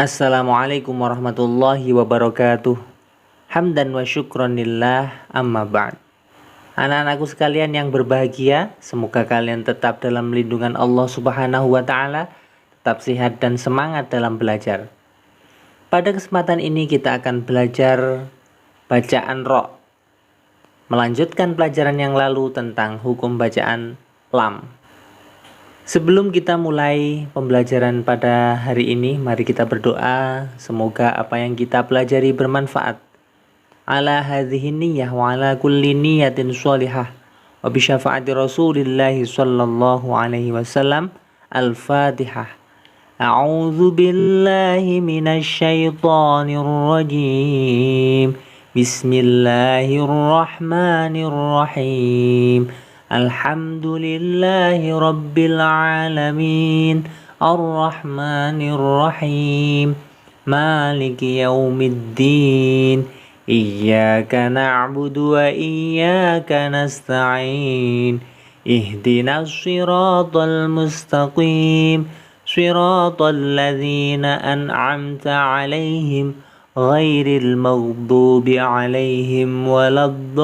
Assalamualaikum warahmatullahi wabarakatuh. Hamdan wa syukran lillah, amma ba'd. Anak-anakku sekalian yang berbahagia, semoga kalian tetap dalam lindungan Allah Subhanahu wa taala, tetap sehat dan semangat dalam belajar. Pada kesempatan ini kita akan belajar bacaan ra. Melanjutkan pelajaran yang lalu tentang hukum bacaan lam. Sebelum kita mulai pembelajaran pada hari ini, mari kita berdoa semoga apa yang kita pelajari bermanfaat. Ala hadhihi niyyah wa ala kulli niyatin sholihah wa bi syafaati Rasulillah sallallahu alaihi wasallam. Al-Fatihah. A'udzu billahi minasy syaithanir rajim. Bismillahirrahmanirrahim. Alhamdulillahi rabbil alamin. Ar-Rahmanir-Rahim. Maliki yaumiddin. Iyyaka na'budu wa iyyaka nasta'in. Ihdinas siratal mustaqim. Siratal ladzina an'amta 'alaihim ghairil maghdubi 'alaihim waladdallin.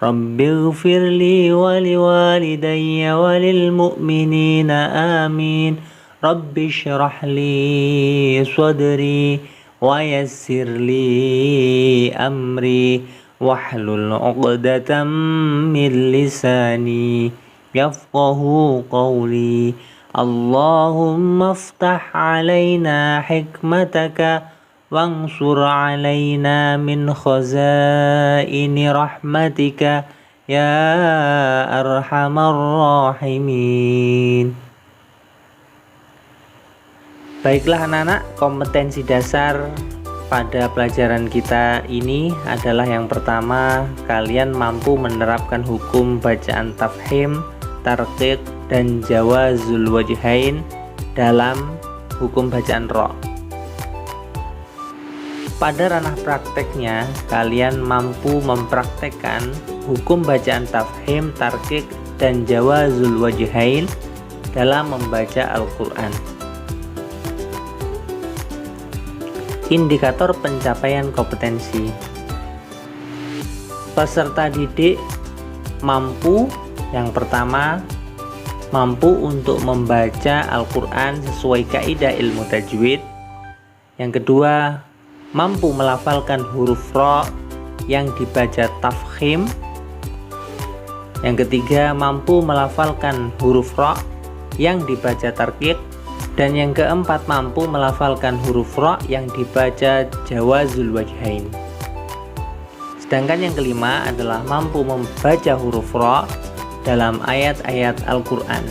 Rabbighfirli wa liwalidayya wa lil mu'minina amin. Rabbi shrah li sadri wa yassir li amri wahlul 'uqdatam min lisani yafqahu qawli. Allahumma aftah 'alaina hikmataka wansur 'alaina min khazaini rahmatika ya arhamar rahimin. Baiklah anak-anak, kompetensi dasar pada pelajaran kita ini adalah yang pertama, kalian mampu menerapkan hukum bacaan tafhim, tarqiq, dan jawazul wajhain dalam hukum bacaan ra. Pada ranah prakteknya, kalian mampu mempraktekkan hukum bacaan tafhim, tarqiq, dan jawazul wajhain dalam membaca Al-Quran. Indikator pencapaian kompetensi. Peserta didik mampu, yang pertama, mampu untuk membaca Al-Quran sesuai kaidah ilmu tajwid. Yang kedua, mampu melafalkan huruf ra yang dibaca tafkhim. Yang ketiga, mampu melafalkan huruf ra yang dibaca tarqiq. Dan yang keempat, mampu melafalkan huruf ra yang dibaca jawazul wajhain. Sedangkan yang kelima adalah mampu membaca huruf ra dalam ayat-ayat Al-Quran.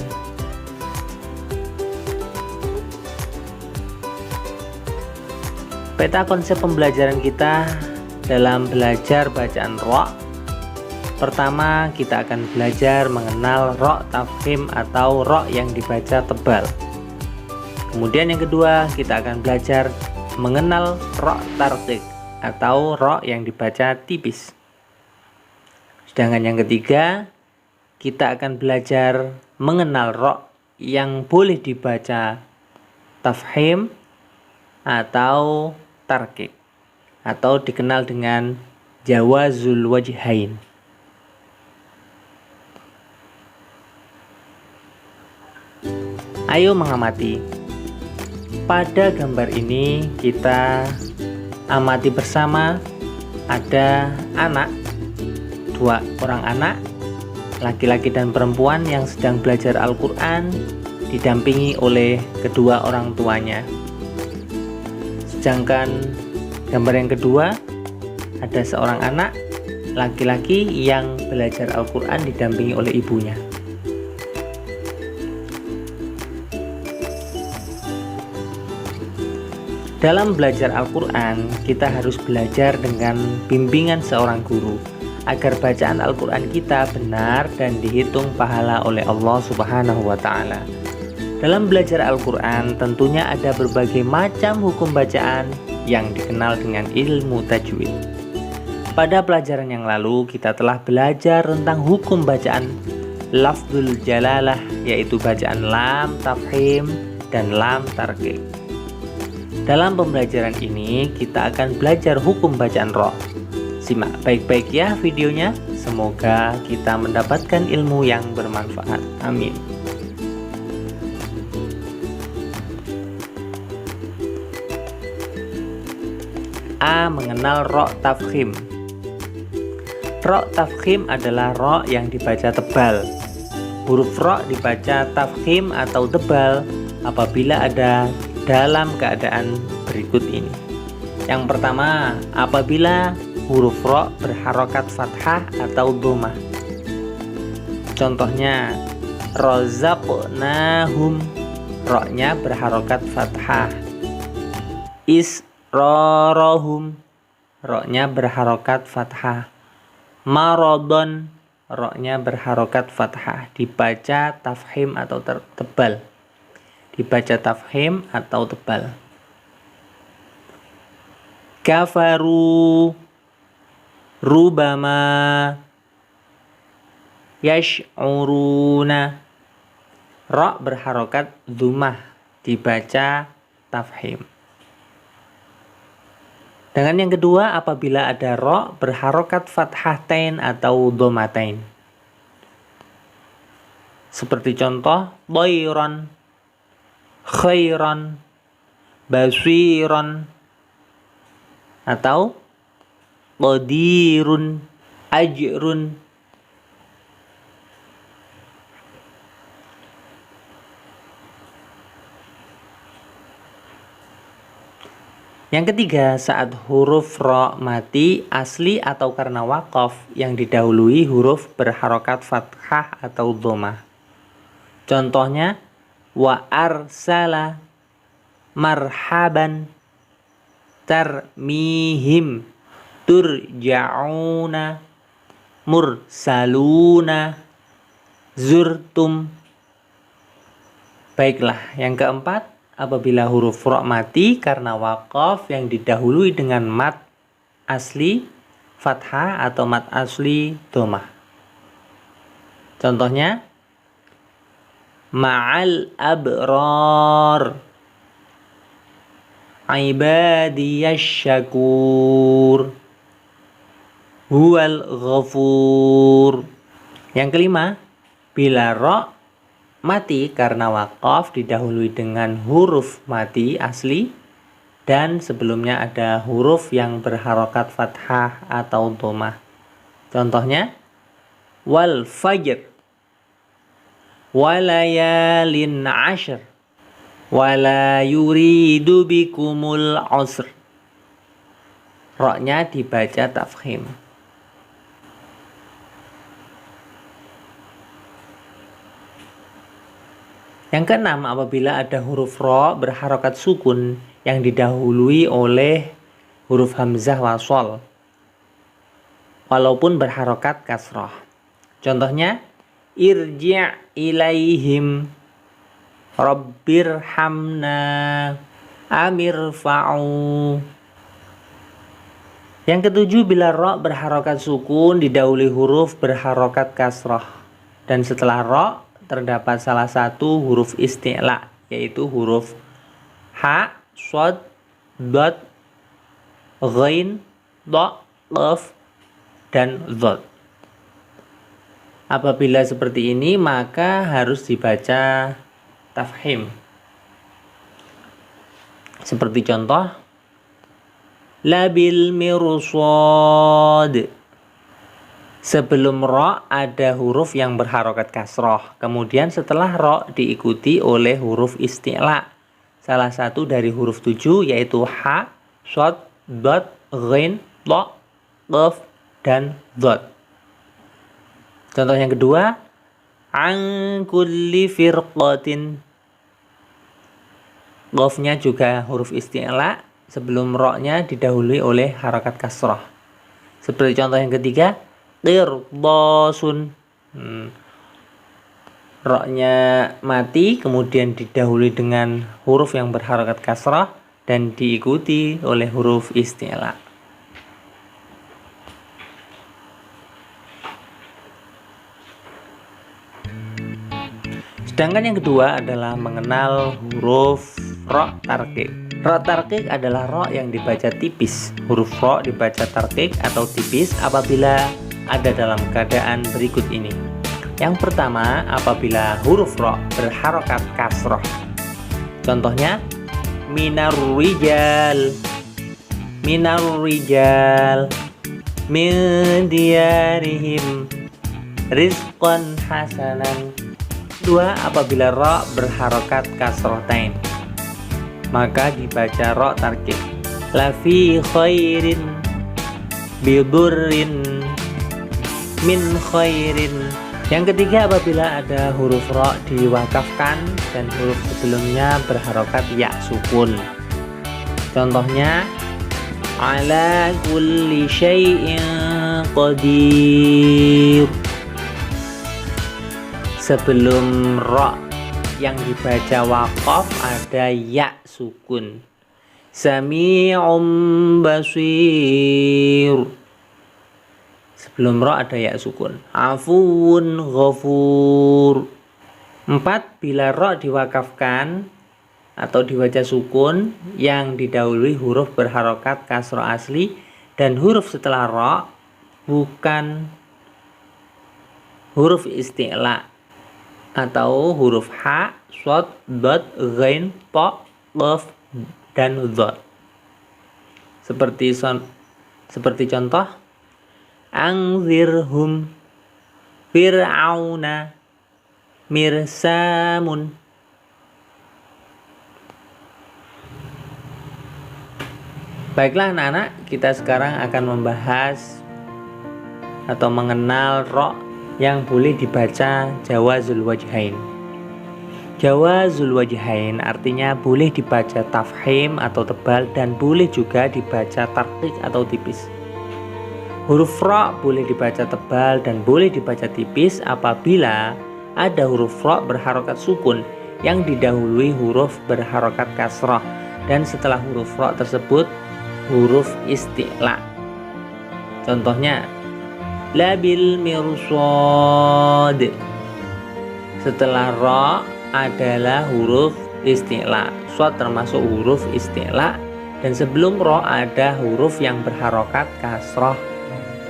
Peta konsep pembelajaran kita dalam belajar bacaan ra. Pertama, kita akan belajar mengenal ra tafhim atau ra yang dibaca tebal. Kemudian yang kedua, kita akan belajar mengenal ra tarqiq atau ra yang dibaca tipis. Sedangkan yang ketiga, kita akan belajar mengenal ra yang boleh dibaca tafhim atau tarqiq atau dikenal dengan jawazul wajhain. Ayo mengamati. Pada gambar ini kita amati bersama ada dua orang anak, laki-laki dan perempuan yang sedang belajar Al-Quran didampingi oleh kedua orang tuanya. Sedangkan gambar yang kedua ada seorang anak laki-laki yang belajar Al-Quran didampingi oleh ibunya. Dalam belajar Al-Quran, kita harus belajar dengan bimbingan seorang guru agar bacaan Al-Quran kita benar dan dihitung pahala oleh Allah Subhanahu wa ta'ala. Dalam belajar Al-Quran tentunya ada berbagai macam hukum bacaan yang dikenal dengan ilmu tajwid. Pada pelajaran yang lalu kita telah belajar tentang hukum bacaan lafzul jalalah, yaitu bacaan lam, tafhim, dan lam tarqiq. Dalam pembelajaran ini kita akan belajar hukum bacaan ro. Simak baik-baik ya videonya. Semoga kita mendapatkan ilmu yang bermanfaat. Amin. A. Mengenal ro tafkhim. Ro tafkhim adalah ro yang dibaca tebal. Huruf ro dibaca tafkhim atau tebal apabila ada dalam keadaan berikut ini. Yang pertama, apabila huruf ro berharokat fathah atau dhammah. Contohnya, rozaqnahum, ro-nya berharokat fathah. Isrorohum, ro-nya berharokat fathah. Marodon, ro-nya berharokat fathah. Dibaca tafkhim atau tebal. Dibaca tafkhim atau tebal. Kafaru, rubama, yash'uruna, ro berharokat dhammah, dibaca tafkhim. Dengan yang kedua, apabila ada ro berharokat fathatain atau dhammatain. Seperti contoh, dhairan, khairan, basiran, atau qadirun, ajrun. Yang ketiga, saat huruf ro mati asli atau karena waqaf yang didahului huruf berharokat fathah atau dhammah. Contohnya, wa arsala marhaban tarmihim turja'una mursaluna zurtum. Baiklah, yang keempat, apabila huruf ro mati karena waqaf yang didahului dengan mat asli fathah atau mat asli dhammah. Contohnya, ma'al abrar ibadiyash syakur huwal ghafur. Yang kelima, bila ro mati karena waqaf didahului dengan huruf mati asli dan sebelumnya ada huruf yang berharokat fathah atau dhammah. Contohnya, wal fajr, walayalin ashr, wala yuridu bikumul usr. Ro-nya dibaca tafkhim. Yang keenam, apabila ada huruf ro berharokat sukun yang didahului oleh huruf hamzah wasol walaupun berharokat kasroh. Contohnya, irji' ilaihim rabbirhamna amirfa'u. Yang ketujuh, bila ro berharokat sukun didahului huruf berharokat kasroh dan setelah ro terdapat salah satu huruf isti'la, yaitu huruf ha, shod, dot, ghain, do, qaf, dan dhot. Apabila seperti ini maka harus dibaca tafkhim. Seperti contoh, labil mirsad. Sebelum ro ada huruf yang berharokat kasroh, kemudian setelah ro diikuti oleh huruf isti'la, salah satu dari huruf 7 yaitu ha, shod, dot, ghain, do, qaf, dan dhot. Contoh yang kedua, an kulli firqatin. Qafnya juga huruf isti'la, sebelum ro-nya didahului oleh harakat kasrah. Seperti contoh yang ketiga, qirdasun. Ro-nya mati, kemudian didahului dengan huruf yang berharakat kasrah dan diikuti oleh huruf isti'la. Sedangkan yang kedua adalah mengenal huruf ro tarqiq. Ro tarqiq adalah ro yang dibaca tipis. Huruf ro dibaca tarqiq atau tipis apabila ada dalam keadaan berikut ini. Yang pertama, apabila huruf ro berharokat kasroh. Contohnya, minar rijal, min diyarihim, rizqan hasanan. Dua, apabila ro berharokat kasrotain, maka dibaca ro tarqiq. Lafi khairin, bidurrin, min khairin. Yang ketiga, apabila ada huruf ro diwakafkan dan huruf sebelumnya berharokat ya sukun. Contohnya, ala kulli syai'in qadir. Sebelum ro yang dibaca waqaf ada ya sukun. Sami'um basir. Sebelum ro ada ya sukun. Afuun ghafur. 4. Bila ro diwakafkan atau dibaca sukun yang didahului huruf berharokat kasroh asli dan huruf setelah ro bukan huruf isti'la atau huruf ha, shod, dot, ghain, po, qaf, dan dhot. Seperti contoh, anzirhum fir'auna mirsamun. Baiklah anak-anak, kita sekarang akan membahas atau mengenal ro yang boleh dibaca jawazul wajhain. Jawazul wajhain artinya boleh dibaca tafhim atau tebal dan boleh juga dibaca tarqiq atau tipis. Huruf ro boleh dibaca tebal dan boleh dibaca tipis apabila ada huruf ro berharokat sukun yang didahului huruf berharokat kasrah dan setelah huruf ro tersebut huruf isti'la. Contohnya, labil mirsad. Setelah ro adalah huruf isti'la. Shad termasuk huruf isti'la dan sebelum ro ada huruf yang berharokat kasroh.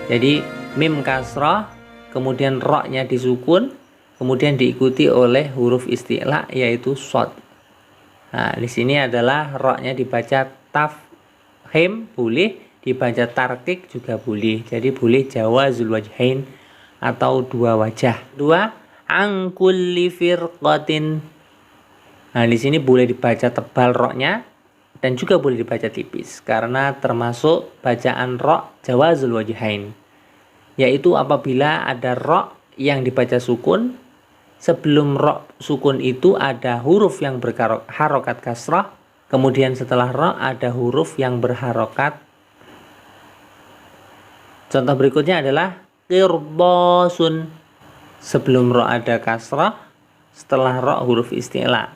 Jadi mim kasroh, kemudian ro-nya disukun, kemudian diikuti oleh huruf isti'la yaitu shad. Nah, di sini adalah ro-nya dibaca tafhim boleh, dibaca tarqiq juga boleh. Jadi boleh jawazul wajhain atau dua wajah. Dua, an kulli firqatin. Nah, di sini boleh dibaca tebal ro-nya dan juga boleh dibaca tipis karena termasuk bacaan ro jawazul wajhain. Yaitu apabila ada ro yang dibaca sukun, sebelum ro sukun itu ada huruf yang berharokat kasrah, kemudian setelah ro ada huruf yang berharokat. Contoh berikutnya adalah qirdasun. Sebelum ro ada kasrah, setelah ro huruf isti'la.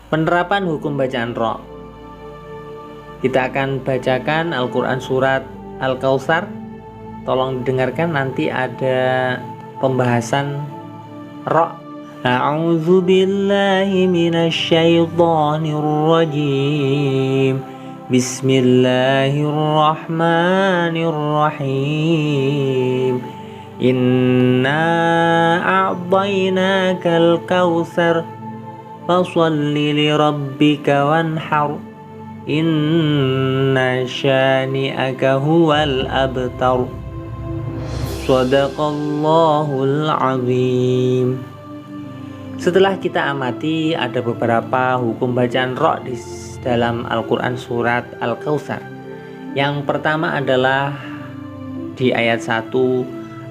Penerapan hukum bacaan ro. Kita akan bacakan Al-Quran surat Al-Kautsar. Tolong didengarkan, nanti ada pembahasan ro. A'udzu billahi minasy syaithanir rajim. Bismillahirrahmanirrahim. Inna a'tainakal kautsar fasholli li rabbika wanhar. Inna syani'aka huwal abtar. Shadaqallahul azim. Setelah kita amati ada beberapa hukum bacaan ro di dalam Al-Quran surat Al-Kautsar. Yang pertama adalah di ayat 1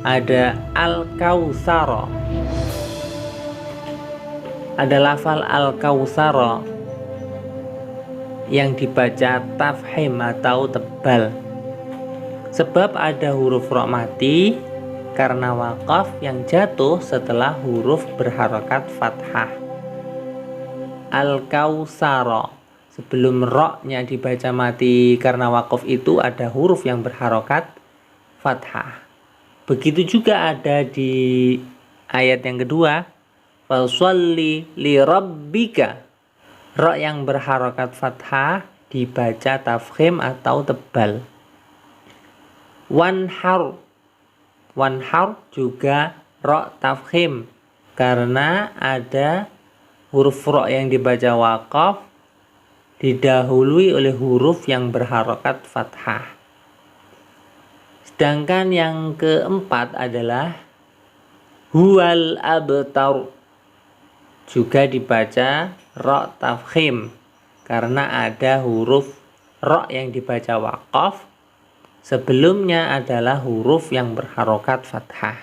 ada Al-Kautsar. Ada lafal Al-Kautsar yang dibaca tafhim atau tebal. Sebab ada huruf ro mati karena waqaf yang jatuh setelah huruf berharokat fathah. Al-Kautsar. Sebelum ro-nya dibaca mati karena waqaf itu ada huruf yang berharokat fathah. Begitu juga ada di ayat yang kedua, fasholli li rabbika. Ra yang berharokat fathah dibaca tafkhim atau tebal. Wanhar juga ra tafkhim karena ada huruf ra yang dibaca waqaf didahului oleh huruf yang berharokat fathah. Sedangkan yang keempat adalah huwal abtar, juga dibaca ra tafkhim karena ada huruf ra yang dibaca waqaf, sebelumnya adalah huruf yang berharokat fathah.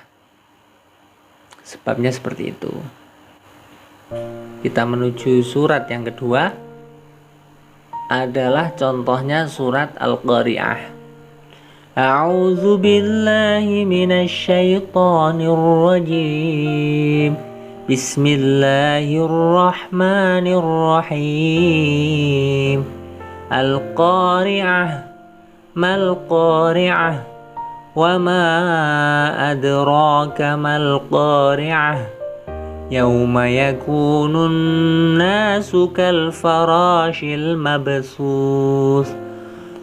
Sebabnya seperti itu. Kita menuju surat yang kedua, adalah contohnya surat Al-Qari'ah. A'udzu billahi minasy syaithanir rajim. Bismillahirrahmanirrahim. Al-Qari'ah mal qari'ah wa ma adraka mal qari'ah. Yauma yakunun nasu kal farashil mabsus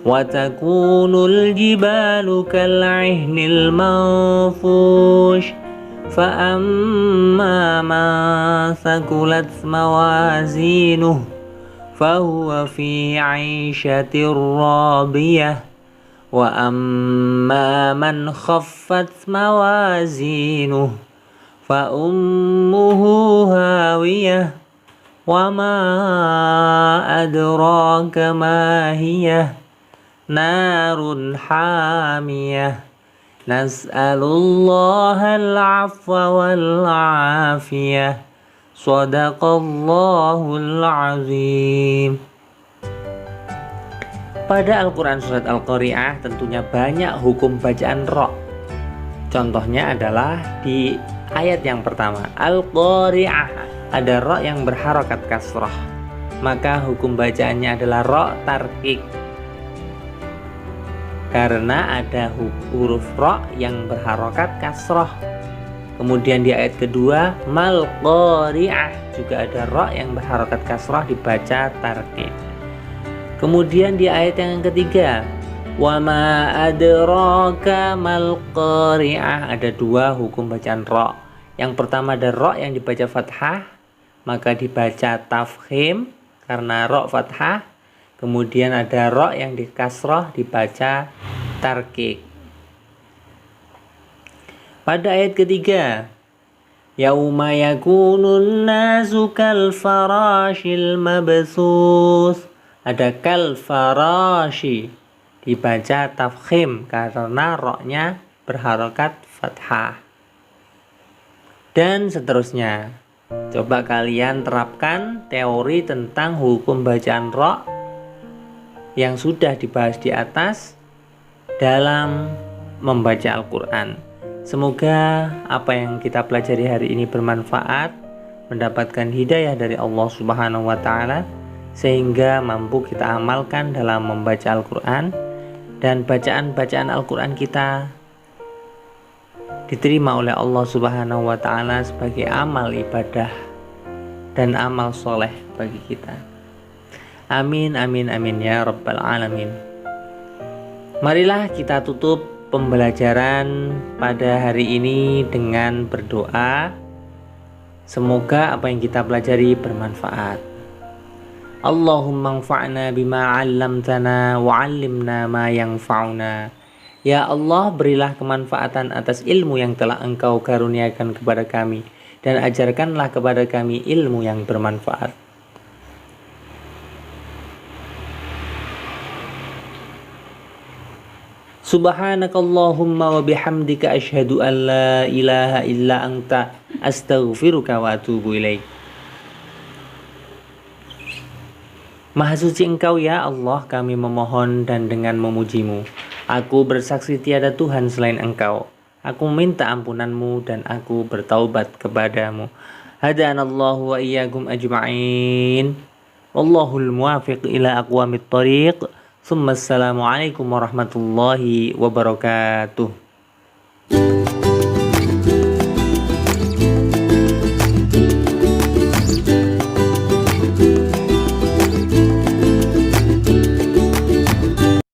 wa takunul jibalu kal ihnil manfush fa amma man thaqulat mawazinuh fahuwa fi 'ishatir radiyah wa amma man khaffat mawazinuh fa ummuhu hawiyah wa ma adraka ma hiyah narun hamiyah nas'alullahal afwa wal afiyah shadaqallahul azim. Pada Al-Quran surat Al-Qari'ah tentunya banyak hukum bacaan ra. Contohnya adalah di ayat yang pertama, Al-Qari'ah, ada ra yang berharokat kasrah, maka hukum bacaannya adalah ra tarqiq karena ada huruf ra yang berharokat kasrah. Kemudian di ayat kedua, mal qari'ah, juga ada ra yang berharokat kasrah dibaca tarqiq. Kemudian di ayat yang ketiga, wa ma adraka mal qari'ah, ada dua hukum bacaan ra. Yang pertama ada ra yang dibaca fathah, maka dibaca tafkhim karena ra fathah. Kemudian ada ra yang di kasrah dibaca tarqiq. Pada ayat ketiga, yauma yakunun nasu kal farashil mabsus, ada kal farashi dibaca tafkhim karena ra-nya berharokat fathah. Dan seterusnya. Coba kalian terapkan teori tentang hukum bacaan ra yang sudah dibahas di atas dalam membaca Al-Quran. Semoga apa yang kita pelajari hari ini bermanfaat, mendapatkan hidayah dari Allah Subhanahu wa Ta'ala, sehingga mampu kita amalkan dalam membaca Al-Quran, dan bacaan-bacaan Al-Quran kita diterima oleh Allah Subhanahu wa Ta'ala sebagai amal ibadah dan amal soleh bagi kita. Amin amin amin ya rabbal alamin. Marilah kita tutup pembelajaran pada hari ini dengan berdoa. Semoga apa yang kita pelajari bermanfaat. Allahumma anfa'na bima 'allamtana wa 'allimna ma yanfa'una. Ya Allah, berilah kemanfaatan atas ilmu yang telah Engkau karuniakan kepada kami, dan ajarkanlah kepada kami ilmu yang bermanfaat. Subhanakallahumma wa bihamdika asyhadu an la ilaha illa anta astaghfiruka wa atubu ilaik. Maha suci Engkau ya Allah, kami memohon dan dengan memujimu. Aku bersaksi tiada Tuhan selain Engkau. Aku minta ampunanmu dan aku bertaubat kepadamu. Hadanallahu wa iyyakum ajma'in. Wallahul muwafiq ila aqwamit thoriq. Assalamualaikum warahmatullahi wabarakatuh.